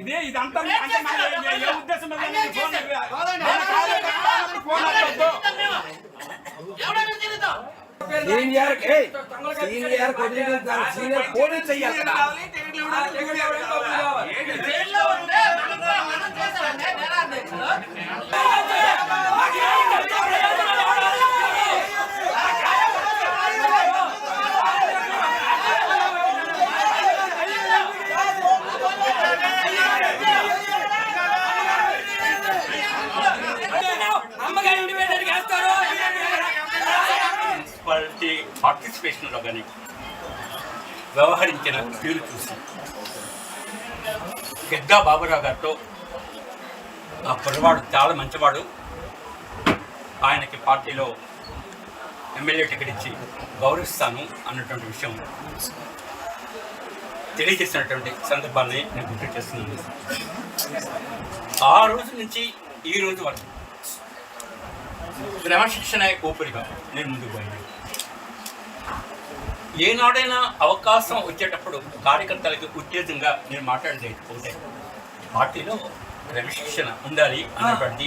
ఇదే ఇదంతా ఉద్దేశం సీనియర్ పోటీ చెయ్యాలి. పార్టిసిపేషన్లో కానీ వ్యవహరించిన తీరు చూసి గెడ్డా బాబురావు గారితో ఆ కుర్రవాడు చాలా మంచివాడు, ఆయనకి పార్టీలో ఎమ్మెల్యే టికెట్ ఇచ్చి గౌరవిస్తాను అన్నటువంటి విషయం తెలియజేసినటువంటి సందర్భాన్ని నేను గుర్తు చేస్తున్నాను. ఆ రోజు నుంచి ఈ రోజు వరకు క్రమశిక్షణ ఊపిరిగా నేను ముందుకు పోయాను. ఏనాడైనా అవకాశం వచ్చేటప్పుడు కార్యకర్తలకు ఉత్తేజంగా నేను మాట్లాడేది ఒకటే, పార్టీలో క్రమశిక్షణ ఉండాలి అన్నటువంటి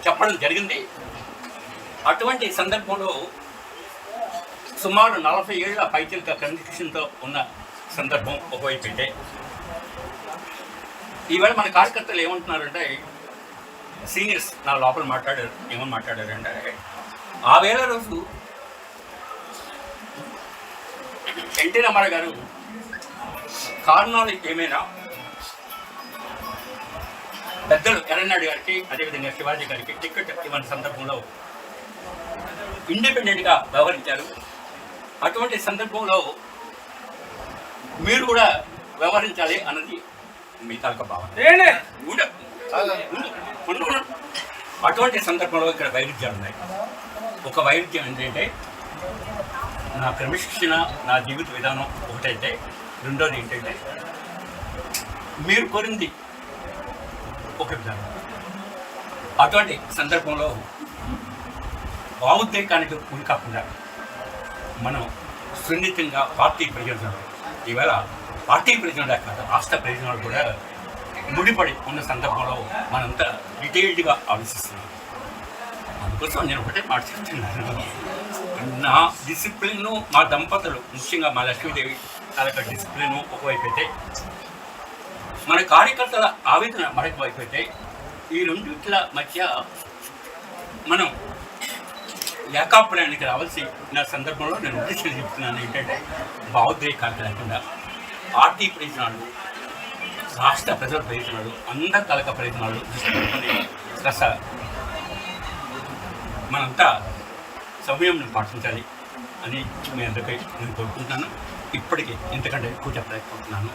చెప్పడం జరిగింది. అటువంటి సందర్భంలో సుమారు 40 ఏళ్ల పైచిలక క్రమశిక్షణతో ఉన్న సందర్భం ఒకవైపు అయితే, ఈవేళ మన కార్యకర్తలు ఏమంటున్నారంటే, సీనియర్స్ నా లోపల ఏమని మాట్లాడారంటే, ఆ వేళ రోజు ఎన్టీ రామారావు గారు కారణాలు ఏమైనా పెద్దలు ఎర్రన్నాయుడు గారికి అదేవిధంగా శివాజీ గారికి టికెట్ ఇవ్వని సందర్భంలో ఇండిపెండెంట్గా వ్యవహరించారు. అటువంటి సందర్భంలో మీరు కూడా వ్యవహరించాలి అన్నది మీ తాలూకా భావన. అటువంటి సందర్భంలో ఇక్కడ వైరుధ్యాలు ఉన్నాయి. ఒక వైరుధ్యం ఏంటంటే, నా క్రమశిక్షణ, నా జీవిత విధానం ఒకటైతే, రెండోది ఏంటంటే మీరు కోరింది ఒక విధానం. అటువంటి సందర్భంలో భావోద్వేగానికి గురి కాకుండా మనం సున్నితంగా పార్టీ ప్రయోజనాలు, ఈవేళ పార్టీ ప్రయోజనాలే కాదు రాష్ట్ర ప్రయోజనాలు కూడా ముడిపడి ఉన్న సందర్భంలో మనంతా డీటెయిల్డ్గా ఆలోచిస్తున్నాం. అందుకోసం నేను ఒకటే మాట చెప్తున్నాను, నా డిసిప్లిన్, మా దంపతులు ముఖ్యంగా మా లక్ష్మీదేవి తాలూకా డిసిప్లిన్ ఒకవైపు అయితే, మన కార్యకర్తల ఆవేదన మరొక వైపు అయితే, ఈ రెండింటిల మధ్య మనం ఏకాభిప్రాయానికి రావాల్సిన సందర్భంలో నేను ఉద్దేశం చెప్తున్నాను ఏంటంటే, భావోద్వేగాలు లేకుండా పార్టీ ప్రయోజనాలు, రాష్ట్ర ప్రజల ప్రయోజనాలు, అందరి తాలూకా ప్రయోజనాలు కాస్త మనంతా సమయం పాటించాలి అని మీ అందరికీ నేను కోరుకుంటున్నాను. ఇప్పటికీ ఇంతకంటే ఎక్కువ చెప్పలేకపోతున్నాను.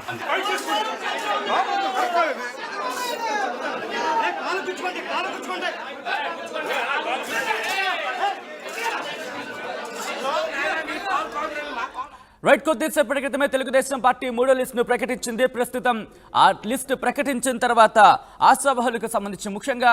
రైట్, కొద్దిసేపటి క్రితమే తెలుగుదేశం పార్టీ 3వ లిస్టును ప్రకటించింది. ప్రస్తుతం ఆ లిస్టు ప్రకటించిన తర్వాత ఆశావహులకు సంబంధించి ముఖ్యంగా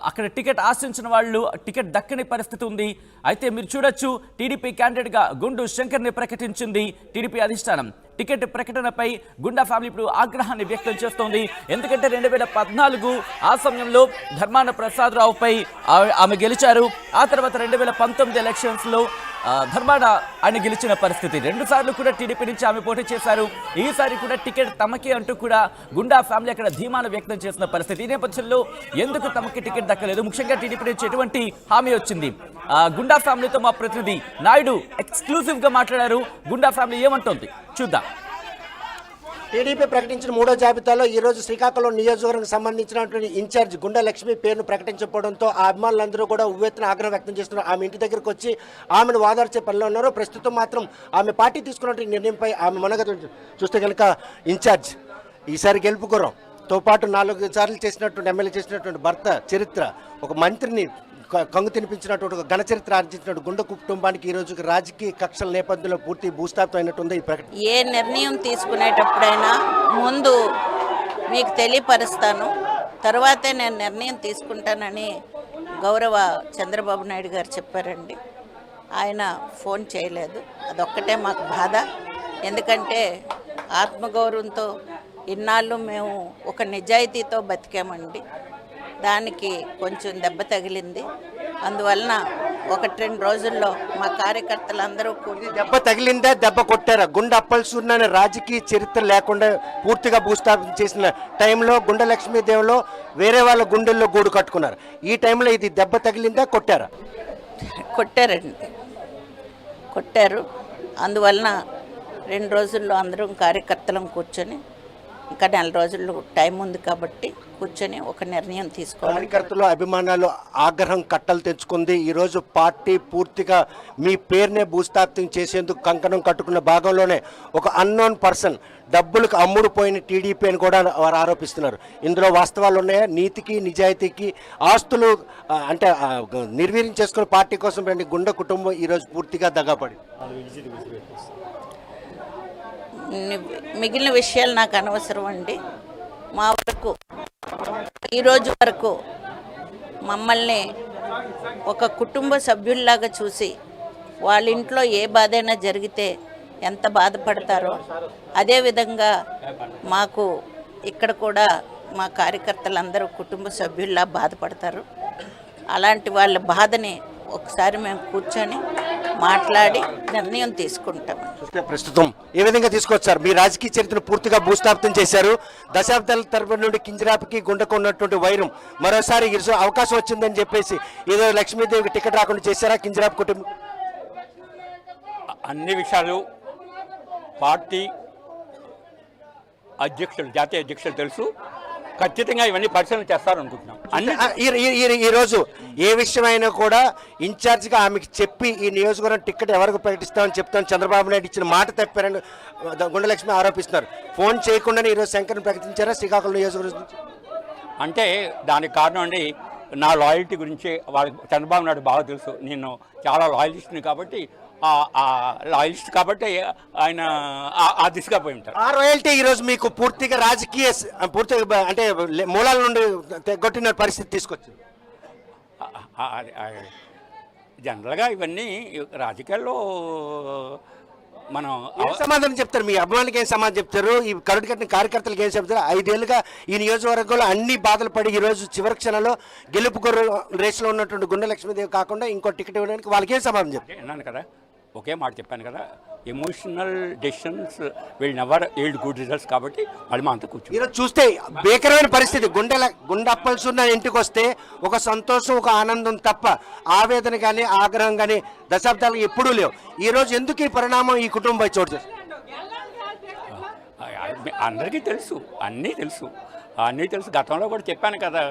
అక్కడ టికెట్ ఆశించిన వాళ్ళు టికెట్ దక్కని పరిస్థితి ఉంది. అయితే మీరు చూడొచ్చు, టీడీపీ క్యాండిడేట్గా గుండు శంకర్ని ప్రకటించింది టీడీపీ అధిష్టానం. టికెట్ ప్రకటనపై గుండా ఫ్యామిలీ ఇప్పుడు ఆగ్రహాన్ని వ్యక్తం చేస్తోంది. ఎందుకంటే 2014 ఆ సమయంలో ధర్మాన ప్రసాదరావుపై ఆమె గెలిచారు. ఆ తర్వాత 2019 ఎలక్షన్స్లో ధర్మాన ఆయన గెలిచిన పరిస్థితి. 2 సార్లు కూడా టీడీపీ నుంచి ఆమె పోటీ చేశారు. ఈసారి కూడా టికెట్ తమకి అంటూ కూడా గుండా ఫ్యామిలీ అక్కడ ధీమాను వ్యక్తం చేసిన పరిస్థితి. ఈ నేపథ్యంలో ఎందుకు తమకి టికెట్ దక్కలేదు, ముఖ్యంగా టీడీపీ నుంచి ఎటువంటి హామీ వచ్చింది? గుండా ఫ్యామిలీతో మా ప్రతినిధి నాయుడు ఎక్స్క్లూజివ్గా మాట్లాడారు. గుండా ఫ్యామిలీ ఏమంటోంది చూద్దాం. టీడీపీ ప్రకటించిన 3వ జాబితాలో ఈరోజు శ్రీకాకుళం నియోజకవర్గానికి సంబంధించినటువంటి ఇన్ఛార్జ్ గుండా లక్ష్మి పేరును ప్రకటించకపోవడంతో ఆ అభిమానులందరూ కూడా ఉవ్వెత్తున ఆగ్రహం వ్యక్తం చేస్తున్నారు. ఆమె ఇంటి దగ్గరకు వచ్చి ఆమెను వాదార్చే పనిలో ఉన్నారు. ప్రస్తుతం మాత్రం ఆమె పార్టీ తీసుకున్నటువంటి నిర్ణయంపై ఆమె మనగ చూస్తే కనుక ఇన్ఛార్జ్ ఈసారి గెలుపుకోరంతో పాటు 4 సార్లు చేసినటువంటి ఎమ్మెల్యే చేసినటువంటి భర్త చరిత్ర, ఒక మంత్రిని కంగు తినిపించినటువంటి ఒక ఘన చరిత్ర ఆర్జించినటువంటి గుండా కుటుంబానికి ఈ రోజు రాజకీయ కక్షల నేపథ్యంలో పూర్తి భూస్థాపితం అయినట్టుంది ఈ ప్రకటన. ఏ నిర్ణయం తీసుకునేటప్పుడైనా ముందు మీకు తెలియపరుస్తాను, తర్వాతే నేను నిర్ణయం తీసుకుంటానని గౌరవ చంద్రబాబు నాయుడు గారు చెప్పారండి. ఆయన ఫోన్ చేయలేదు. అదొక్కటే మాకు బాధ. ఎందుకంటే ఆత్మగౌరవంతో ఇన్నాళ్ళు మేము ఒక నిజాయితీతో బతికామండి. దానికి కొంచెం దెబ్బ తగిలింది. అందువలన 1-2 రోజుల్లో మా కార్యకర్తలందరూ ఈ దెబ్బ తగిలిందా, దెబ్బ కొట్టారా? గుండె అప్పల్సూరిని రాజకీయ చరిత్ర లేకుండా పూర్తిగా భూస్థాపన చేసిన టైంలో గుండె లక్ష్మీదేవిలో వేరే వాళ్ళ గుండెల్లో గూడు కట్టుకున్నారు. ఈ టైంలో ఇది దెబ్బ తగిలిందా, కొట్టారా? కొట్టారండి, కొట్టారు. అందువలన 2 రోజుల్లో అందరం కార్యకర్తలం కూర్చొని, ఇంకా 4 రోజుల్లో టైం ఉంది కాబట్టి కూర్చొని ఒక నిర్ణయం తీసుకోవాలి. కార్యకర్తలు అభిమానాలు ఆగ్రహం కట్టలు తెచ్చుకుంది. ఈరోజు పార్టీ పూర్తిగా మీ పేరునే భూస్థాపితం చేసేందుకు కంకణం కట్టుకున్న భాగంలోనే ఒక అన్నోన్ పర్సన్ డబ్బులకు అమ్ముడుపోయిన టీడీపీ అని కూడా వారు ఆరోపిస్తున్నారు. ఇందులో వాస్తవాలు ఉన్నాయా? నీతికి నిజాయితీకి ఆస్తులు అంటే నిర్వీర్యం చేసుకున్న పార్టీ కోసం రండి గుండె కుటుంబం ఈరోజు పూర్తిగా దగాపడి. మిగిలిన విషయాలు నాకు అనవసరం అండి. మా వరకు ఈరోజు వరకు మమ్మల్ని ఒక కుటుంబ సభ్యుల్లాగా చూసి వాళ్ళ ఇంట్లో ఏ బాధైనా జరిగితే ఎంత బాధపడతారో అదేవిధంగా మాకు ఇక్కడ కూడా మా కార్యకర్తలందరూ కుటుంబ సభ్యుల్లా బాధపడతారు. అలాంటి వాళ్ళ బాధని ఒకసారి మేము కూర్చొని మాట్లాడి నిర్ణయం తీసుకుంటాం. ప్రస్తుతం ఏ విధంగా తీసుకొచ్చారు? మీ రాజకీయ చరిత్రను పూర్తిగా భూస్థాపితం చేశారు. దశాబ్దాల తరబడి నుండి కింజరాపుకి గుండెకు ఉన్నటువంటి వైరం మరోసారి అవకాశం వచ్చిందని చెప్పేసి ఏదో లక్ష్మీదేవికి టికెట్ రాకుండా చేశారా కింజరాపు కుటుంబం? అన్ని విషయాలు పార్టీ అధ్యక్షులు, జాతీయ అధ్యక్షులు తెలుసు. ఖచ్చితంగా ఇవన్నీ పరిశీలన చేస్తారనుకుంటున్నాం. ఈరోజు ఏ విషయమైనా కూడా ఇన్ఛార్జిగా ఆమెకి చెప్పి ఈ నియోజకవర్గం టికెట్ ఎవరికి ప్రకటిస్తామని చెప్తాను చంద్రబాబు నాయుడు ఇచ్చిన మాట తప్పారని గుండెలక్ష్మి ఆరోపిస్తున్నారు. ఫోన్ చేయకుండానే ఈరోజు శంకర్ని ప్రకటించారా శ్రీకాకుళం నియోజకవర్గం నుంచి? అంటే దానికి కారణం అండి నా లాయల్టీ గురించి వాళ్ళకి చంద్రబాబు నాయుడు బాగా తెలుసు. నేను చాలా లాయలిస్ట్ని కాబట్టి లాయలిస్ట్ కాబట్టి ఆయన ఆ దిశగా పోయి ఉంటారు. ఆ రాయల్టీ ఈరోజు మీకు పూర్తిగా రాజకీయ పూర్తిగా అంటే మూలాల నుండి కొట్టిన పరిస్థితి తీసుకొచ్చింది. జనరల్గా ఇవన్నీ రాజకీయాల్లో మనం సమాధానం చెప్తారు. మీ అభిమానులకి ఏం సమాధానం చెప్తారు? ఈ కరుడు కట్టిన కార్యకర్తలకు ఏం చెప్తారు? 5 ఏళ్ళుగా ఈ నియోజకవర్గంలో అన్ని బాధలు పడి ఈరోజు చివరి క్షణంలో గెలుపు రేసులో ఉన్నటువంటి గుండె లక్ష్మీదేవి కాకుండా ఇంకో టికెట్ ఇవ్వడానికి వాళ్ళకి ఏం సమాధానం చెప్తారు? అన్నాను కదా, ఒకే మాట చెప్పాను కదా, emotional decisions will never yield good results. కాబట్టి వాళ్ళు మా అంతా కూర్చొని ఈరోజు చూస్తే భీకరమైన పరిస్థితి. గుండె అప్పల్సున్న ఇంటికి వస్తే ఒక సంతోషం, ఒక ఆనందం తప్ప ఆవేదన కానీ ఆగ్రహం కానీ దశాబ్దాలకు ఎప్పుడూ లేవు. ఈరోజు ఎందుకు ఈ పరిణామం ఈ కుటుంబం చోటు చేస్తుంది? అందరికీ తెలుసు, అన్నీ తెలుసు. గతంలో కూడా చెప్పాను కదా,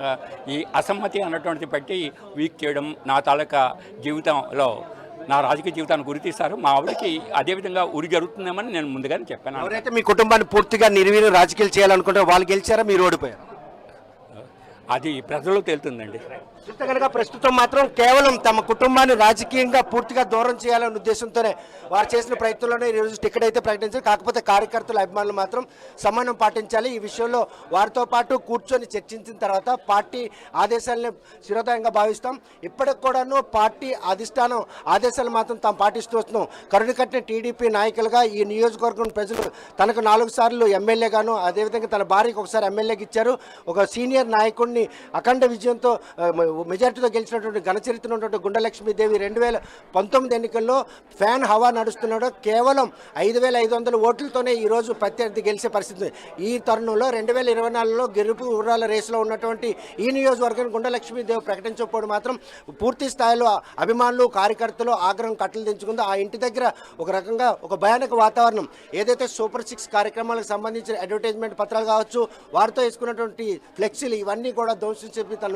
ఈ అసమ్మతి అన్నటువంటిది బట్టి వీక్ చేయడం నా తాలూకా జీవితంలో నా రాజకీయ జీవితాన్ని గురి తీస్తారు. మా ఆవిడకి అదేవిధంగా ఉరి జరుగుతుందేమని నేను ముందుగానే చెప్పాను. ఎవరైతే మీ కుటుంబాన్ని పూర్తిగా నిర్వీర్యం రాజకీయాలు చేయాలనుకుంటే వాళ్ళు గెలిచారా, మీరు ఓడిపోయారు? అది ప్రజల్లో తేలుతుందండి. చూస్తే కనుక ప్రస్తుతం మాత్రం కేవలం తమ కుటుంబాన్ని రాజకీయంగా పూర్తిగా దూరం చేయాలనే ఉద్దేశంతోనే వారు చేసిన ప్రయత్నంలోనే ఈరోజు టికెట్ అయితే ప్రకటించారు. కాకపోతే కార్యకర్తల అభిమానులు మాత్రం సమన్వయం పాటించాలి. ఈ విషయంలో వారితో పాటు కూర్చొని చర్చించిన తర్వాత పార్టీ ఆదేశాలని శిరోధాయంగా భావిస్తాం. ఇప్పటికి కూడాను పార్టీ అధిష్టానం ఆదేశాలు మాత్రం తాము పాటిస్తూ వస్తున్నాం. కరుడు కట్టిన టీడీపీ నాయకులుగా ఈ నియోజకవర్గం ప్రజలు తనకు 4 సార్లు ఎమ్మెల్యేగాను, అదేవిధంగా తన భార్యకు ఒకసారి ఎమ్మెల్యేకి ఇచ్చారు. ఒక సీనియర్ నాయకుడిని అఖండ విజయంతో మెజార్టీతో గెలిచినటువంటి ఘనచరిత్ర ఉన్నటువంటి గుండె లక్ష్మీదేవి 2019 ఎన్నికల్లో ఫ్యాన్ హవా నడుస్తున్నాడు. కేవలం 5,500 ఓట్లతోనే ఈరోజు ప్రత్యర్థి గెలిచే పరిస్థితి. ఈ తరుణంలో 2024లో గెలుపు ఊరాల రేసులో ఉన్నటువంటి ఈ నియోజకవర్గం గుండె లక్ష్మీదేవి ప్రకటించకపోవడం మాత్రం పూర్తి స్థాయిలో అభిమానులు, కార్యకర్తలు ఆగ్రహం కట్టలు దించుకుందో. ఆ ఇంటి దగ్గర ఒక రకంగా ఒక భయానక వాతావరణం. ఏదైతే సూపర్ 6 కార్యక్రమాలకు సంబంధించిన అడ్వర్టైజ్మెంట్ పత్రాలు కావచ్చు, వారితో వేసుకున్నటువంటి ఫ్లెక్సీలు ఇవన్నీ కూడా ధ్వంసం చెప్పి తన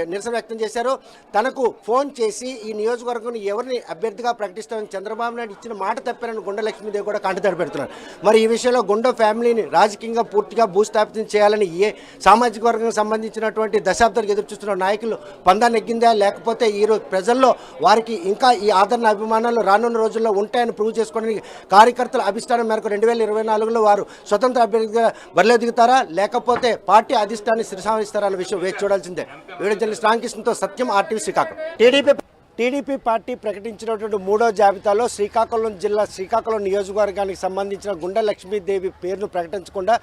నిరసన వ్యక్తం చేశారు. తనకు ఫోన్ చేసి ఈ నియోజకవర్గం ఎవరిని అభ్యర్థిగా ప్రకటిస్తామని చంద్రబాబు నాయుడు ఇచ్చిన మాట తప్పారని గుండె లక్ష్మీదేవి కూడా కంటతడి పెడుతున్నారు. మరి ఈ విషయంలో గుండె ఫ్యామిలీని రాజకీయంగా పూర్తిగా భూస్థాపితం చేయాలని ఏ సామాజిక వర్గానికి సంబంధించినటువంటి దశాబ్దాలకు ఎదురు చూస్తున్న నాయకులు పందా నెగ్గిందా, లేకపోతే ఈరోజు ప్రజల్లో వారికి ఇంకా ఈ ఆదరణ అభిమానాలు రానున్న రోజుల్లో ఉంటాయని ప్రూవ్ చేసుకోవడానికి కార్యకర్తల అభిష్టానం మేరకు 2024లో వారు స్వతంత్ర అభ్యర్థిగా బరిలో దిగుతారా, లేకపోతే పార్టీ అధిష్టాన్ని శిరసావహిస్తారా అన్న విషయం వేచి చూడాల్సిందే. వీడియో జర్నలిస్ట్ రామకృష్ణతో సత్యం, RTV Srikakulam. TDP TDP party ప్రకటించినటువంటి 3వ జాబితాలో శ్రీకాకుళం జిల్లా శ్రీకాకుళం నియోజకవర్గానికి సంబంధించిన గుండె లక్ష్మీదేవి పేరును ప్రకటించకుండా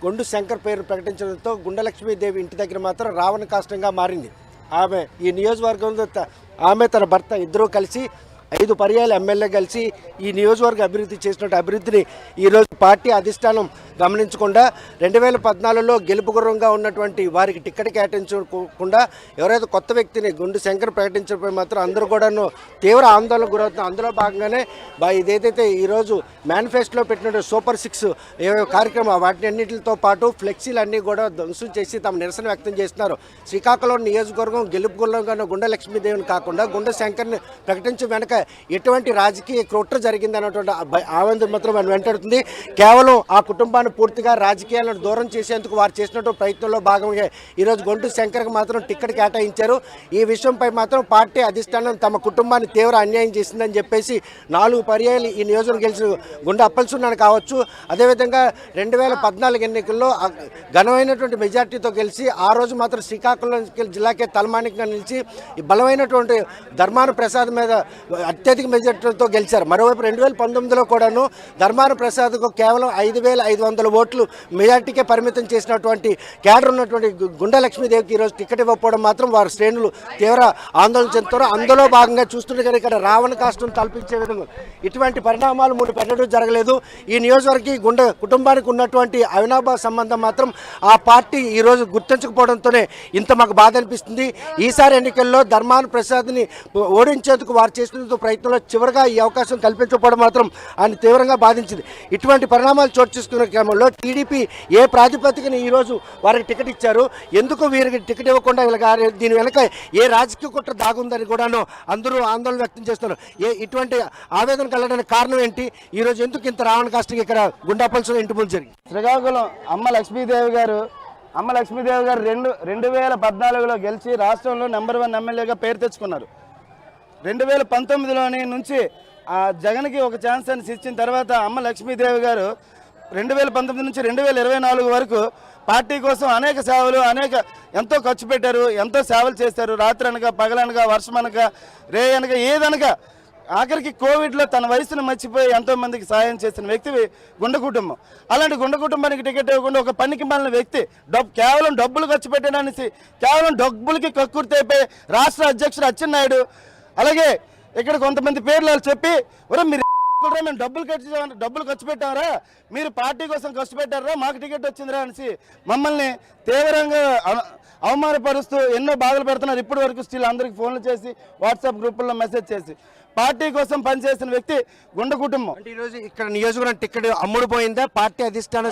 గొండు శంకర్ పేరును ప్రకటించడంతో గుండె లక్ష్మీదేవి ఇంటి దగ్గర మాత్రం రావణ కాష్టంగా మారింది. ఆమె ఈ నియోజకవర్గంలో ఆమె తన భర్త ఇద్దరూ కలిసి 5 పర్యాలు ఎమ్మెల్యే కలిసి ఈ నియోజకవర్గ అభివృద్ధి చేసినట్టు అభివృద్ధిని ఈరోజు పార్టీ అధిష్టానం గమనించకుండా 2014లో గెలుపు గుర్రంగా ఉన్నటువంటి వారికి టికెట్ కేటాయించకుండా ఎవరైతే కొత్త వ్యక్తిని గుండు శంకర్ ప్రకటించడంపై మాత్రం అందరూ కూడాను తీవ్ర ఆందోళన గురవుతున్నారు. అందులో భాగంగానే ఇదేదైతే ఈరోజు మేనిఫెస్టోలో పెట్టిన సూపర్ 6 కార్యక్రమం వాటిని అన్నింటితో పాటు ఫ్లెక్సీలు అన్నీ కూడా ధ్వంసం చేసి తమ నిరసన వ్యక్తం చేస్తున్నారు. శ్రీకాకుళం నియోజకవర్గం గెలుపు గుర్రంగా ఉన్న గుండె లక్ష్మీదేవిని కాకుండా గుండె శంకర్ని ప్రకటించి వెనక ఎటువంటి రాజకీయ కుట్ర జరిగింది అన్నటువంటి ఆవేదన మాత్రం మనం వెంటాడుతుంది. కేవలం ఆ కుటుంబాన్ని పూర్తిగా రాజకీయాలను దూరం చేసేందుకు వారు చేసినటువంటి ప్రయత్నంలో భాగంగా ఈరోజు గొంటు శంకర్కి మాత్రం టికెట్ కేటాయించారు. ఈ విషయంపై మాత్రం పార్టీ అధిష్టానం తమ కుటుంబాన్ని తీవ్ర అన్యాయం చేసిందని చెప్పేసి 4 పర్యాలు ఈ నియోజకవర్గం గెలిచిన గుండె అప్పల్సున్నాను కావచ్చు, అదేవిధంగా 2014 ఎన్నికల్లో ఘనమైనటువంటి మెజార్టీతో గెలిచి ఆ రోజు మాత్రం శ్రీకాకుళం జిల్లాకే తలమానికంగా నిలిచి ఈ బలమైనటువంటి ధర్మాన ప్రసాద్ మీద అత్యధిక మెజార్టీలతో గెలిచారు. మరోవైపు 2019లో కూడాను ధర్మాన ప్రసాద్కు కేవలం 5,500 ఓట్లు మెజార్టీకే పరిమితం చేసినటువంటి కేడర్ ఉన్నటువంటి గుండె లక్ష్మీదేవికి ఈరోజు టికెట్ ఇవ్వకపోవడం మాత్రం వారి శ్రేణులు తీవ్ర ఆందోళన చెందుతారు. అందులో భాగంగా చూస్తుంటే కనుక ఇక్కడ రావణ కాష్టం తలపించే విధంగా ఇటువంటి పరిణామాలు మునుపెన్నడూ జరగలేదు. ఈ నియోజకవర్గ గుండె కుటుంబానికి ఉన్నటువంటి అవినాభావ సంబంధం మాత్రం ఆ పార్టీ ఈరోజు గుర్తించకపోవడంతోనే ఇంత మాకు బాధ అనిపిస్తుంది. ఈసారి ఎన్నికల్లో ధర్మాన ప్రసాద్ని ఓడించేందుకు వారు చేసిన ప్రయత్నంలో చివరిగా ఈ అవకాశం కల్పించకపోవడం మాత్రం ఆయన తీవ్రంగా బాధించింది. ఇటువంటి పరిణామాలు చోటు చేసుకున్న క్రమంలో టీడీపీ ఏ ప్రాతిపదికన ఈరోజు వారికి టికెట్ ఇచ్చారు, ఎందుకు వీరికి టికెట్ ఇవ్వకుండా దీని వెనక ఏ రాజకీయ కుట్ర దాగుందని కూడాను అందరూ ఆందోళన వ్యక్తం చేస్తున్నారు. ఇటువంటి ఆవేదన కలగడానికి కారణం ఏంటి, ఈరోజు ఎందుకు ఇంత రావణ కాష్టంగా ఇక్కడ గుండాపల్సిన ఇంటి ముందు జరిగింది? శ్రీకాకుళం అమ్మ లక్ష్మీదేవి గారు 2014లో గెలిచి రాష్ట్రంలో నెంబర్ 1 ఎమ్మెల్యేగా పేరు తెచ్చుకున్నారు. 2019లోని నుంచి జగన్కి ఒక ఛాన్స్ అని ఇచ్చిన తర్వాత అమ్మ లక్ష్మీదేవి గారు 2019 నుంచి 2024 వరకు పార్టీ కోసం అనేక సేవలు ఎంతో ఖర్చు పెట్టారు, ఎంతో సేవలు చేశారు. రాత్రి అనగా పగలనగా వర్షం అనగా రే అనగా ఏదనగా ఆఖరికి కోవిడ్లో తన వయసును మర్చిపోయి ఎంతో మందికి సాయం చేసిన వ్యక్తి గుండె కుటుంబం. అలాంటి గుండె కుటుంబానికి టికెట్ ఇవ్వకుండా ఒక పనికి మాలిన వ్యక్తి కేవలం డబ్బులు ఖర్చు పెట్టడానికి కేవలం డబ్బులకి కక్కుర్తైపోయి రాష్ట్ర అధ్యక్షుడు అచ్చెన్నాయుడు, అలాగే ఇక్కడ కొంతమంది పేర్లు చెప్పి మీరు మేము డబ్బులు ఖర్చు పెట్టారా, మీరు పార్టీ కోసం ఖర్చు పెట్టారా, మాకు టికెట్ వచ్చిందిరా అనేసి మమ్మల్ని తీవ్రంగా అవమానపరుస్తూ ఎన్నో బాధలు పెడుతున్నారు. ఇప్పటి వరకు స్టిల్ అందరికి ఫోన్లు చేసి వాట్సాప్ గ్రూపుల్లో మెసేజ్ చేసి పార్టీ కోసం పనిచేసిన వ్యక్తి గుండె కుటుంబం. అంటే ఈరోజు ఇక్కడ నియోజకవర్గం టికెట్ అమ్ముడు పోయిందా, పార్టీ అధిష్టానం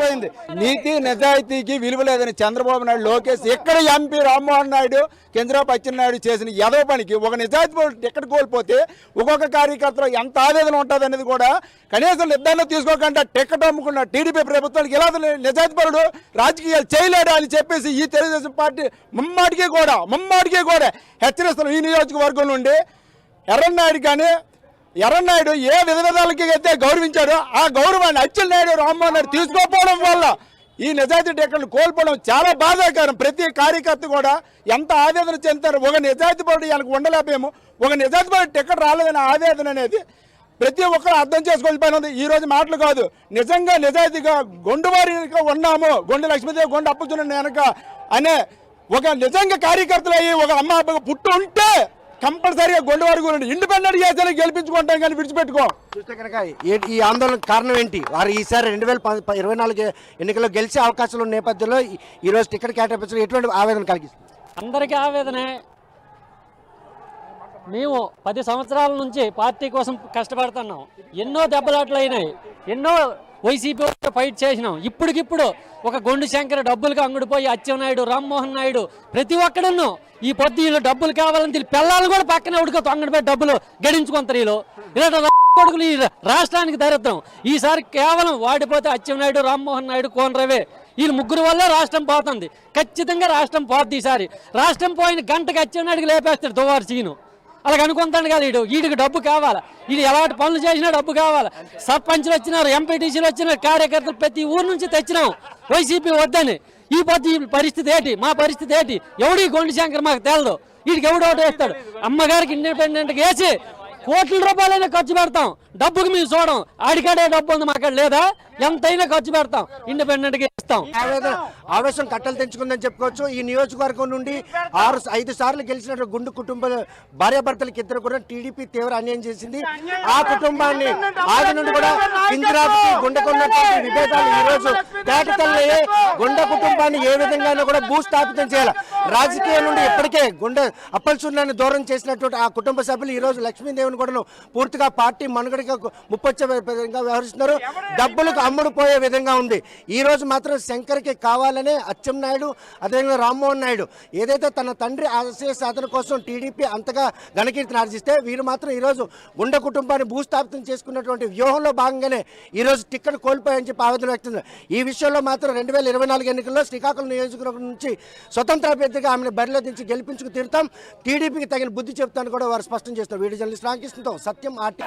పోయింది. నీతి నిజాయితీకి విలువ లేదని చంద్రబాబు నాయుడు, లోకేష్, ఇక్కడ ఎంపీ రామ్మోహన్ నాయుడు, చంద్రబాబు అచ్చెన్నాయుడు చేసిన ఏదో పనికి ఒక నిజాయితీ టికెట్ కోల్పోతే ఒక్కొక్క కార్యకర్తలో ఎంత ఆవేదన ఉంటుంది అనేది కూడా కనీసం నిర్ధారణ తీసుకోకుండా టికెట్ అమ్ముకున్న టీడీపీ ప్రభుత్వానికి ఇలా నిజాయితీ పరుడు రాజకీయాలు చేయలేడు అని చెప్పేసి ఈ తెలుగుదేశం పార్టీ ముమ్మాటికి కూడా హెచ్చరిస్తున్నారు. ఈ నియోజకవర్గం నుండి ఎర్రన్నాయుడు ఏ విధాలకి అయితే గౌరవించాడో ఆ గౌరవాన్ని అచ్చెన్నాయుడు రామ్మోహన్ నాయుడు తీసుకోకపోవడం వల్ల ఈ నిజాయితీ టికెట్లు కోల్పోవడం చాలా బాధాకరం. ప్రతి కార్యకర్త కూడా ఎంత ఆవేదన చెందుతారు. ఒక నిజాయితీ పరుడు వాళ్ళకి ఉండలేకపోయాము, ఒక నిజాయితీ పరుడు టికెట్ రాలేదనే ఆవేదన అనేది ప్రతి ఒక్కరు అర్థం చేసుకోవాల్సిపోయినది. ఈ రోజు మాటలు కాదు, నిజంగా నిజాయితీగా గొండువారిగా ఉన్నాము, గుండె లక్ష్మీదేవి గుండె అప్పుచున్న వెనక అనే ఒక నిజంగా కార్యకర్తలు అయ్యి ఒక అమ్మ పుట్టు ఉంటే కంపల్సరీగా గొండవారి గురించి ఇండిపెండెంట్ చేసేలా గెలిపించుకుంటాం కానీ విడిచిపెట్టుకో. చూస్తే కనుక ఈ ఆందోళన కారణం ఏంటి, వారు ఈసారి 2024 ఎన్నికల్లో గెలిచే అవకాశాలు ఉన్న నేపథ్యంలో ఈరోజు టికెట్ కేటాయించడం ఎటువంటి ఆవేదన కలిగిస్తుంది? అందరికీ ఆవేదనే. మేము 10 సంవత్సరాల నుంచి పార్టీ కోసం కష్టపడుతున్నాం, ఎన్నో దెబ్బలాట్లు అయినాయి, ఎన్నో వైసీపీ ఫైట్ చేసినాం. ఇప్పటికిప్పుడు ఒక గొండు శంకర్ డబ్బులకు అంగుడిపోయి అచ్చెన్నాయుడు, రామ్మోహన్ నాయుడు ప్రతి ఒక్కడను ఈ పొద్దు వీళ్ళు డబ్బులు కావాలని పిల్లలు కూడా పక్కన ఉడికి అంగడిపోయి డబ్బులు గడించుకుంటారు. వీళ్ళు ఇలాంటి కొడుకులు ఈ రాష్ట్రానికి దరిద్రం. ఈసారి కేవలం వాడిపోతే అచ్చెన్నాయుడు, రామ్మోహన్ నాయుడు, కోన రవి వీళ్ళు ముగ్గురు వల్ల రాష్ట్రం పోతుంది. ఖచ్చితంగా రాష్ట్రం పోతుంది. ఈసారి రాష్ట్రం పోయిన గంటకి అచ్చెన్నాయుడికి లేపేస్తాడు దువ్వారు సీను. అలాగ అనుకుంటాను కదా, వీడికి డబ్బు కావాలి, వీడు ఎలాంటి పనులు చేసినా డబ్బు కావాలి. సర్పంచ్లు వచ్చినారు, ఎంపీటీసీలు వచ్చినారు, కార్యకర్తలు ప్రతి ఊరు నుంచి తెచ్చినాం వైసీపీ వద్దని. ఈ పొద్దు పరిస్థితి ఏంటి, మా పరిస్థితి ఏంటి, ఎవడి గొండు శంకర్ మాకు తెలదు. వీడికి ఎవడు ఓటు వేస్తాడు? అమ్మగారికి ఇండిపెండెంట్గా వేసి కోట్ల రూపాయలైనా ఖర్చు పెడతాం, డబ్బుకి మేము చూడం. ఆడికాడే డబ్బు ఉంది, మాకాడ లేదా? ఎంతైనా ఖర్చు పెడతాం, ఇండిపెండెంట్గా ఇస్తాం. ఆవేశం కట్టలు తెంచుకుందని చెప్పుకోవచ్చు. ఈ నియోజకవర్గం నుండి 5 సార్లు గెలిచినట్టు గుండు కుటుంబ భార్యాభర్తలకి ఇద్దరు కూడా టీడీపీ తీవ్ర అన్యాయం చేసింది. ఆ కుటుంబాన్ని ఆది నుండి కూడా కిందిరాజుకి గుండెకున్నటువంటి విభేదాలు ఈ రోజు తేటతల్లయ్యే. గుండె కుటుంబాన్ని ఏ విధంగా కూడా భూస్థాపితం చేయాలి. రాజకీయం నుండి ఇప్పటికే గుండె అప్పల్సూర్యాన్ని దూరం చేసినటువంటి ఆ కుటుంబ సభ్యులు ఈ రోజు లక్ష్మీదేవిని కూడా పూర్తిగా పార్టీ మనుగడగా ముప్పొచ్చే విధంగా వ్యవహరిస్తున్నారు. డబ్బులకు అమ్ముడు పోయే విధంగా ఉంది. ఈ రోజు మాత్రం శంకర్కి కావాలనే అచ్చెన్నాయుడు, అదేవిధంగా రామ్మోహన్ నాయుడు ఏదైతే తన తండ్రి ఆశయ సాధన కోసం టీడీపీ అంతగా ఘనకీర్తిని ఆర్జిస్తే, వీరు మాత్రం ఈరోజు గుండె కుటుంబాన్ని భూస్థాపితం చేసుకున్నటువంటి వ్యూహంలో భాగంగానే ఈరోజు టికెట్ కోల్పోయాయని చెప్పి ఆవేదన వ్యక్తం. ఈ విషయంలో మాత్రం 2024 ఎన్నికల్లో శ్రీకాకుళం నియోజకవర్గం నుంచి స్వతంత్ర అభ్యర్థిగా ఆమెను బరిలో దించి గెలిపించుకు తీరుతాం, టీడీపీకి తగిన బుద్ధి చెప్తాను కూడా వారు స్పష్టం చేస్తారు. వీడియో జర్నలిస్ట్ రామకృష్ణతో సత్యం ఆర్టీ.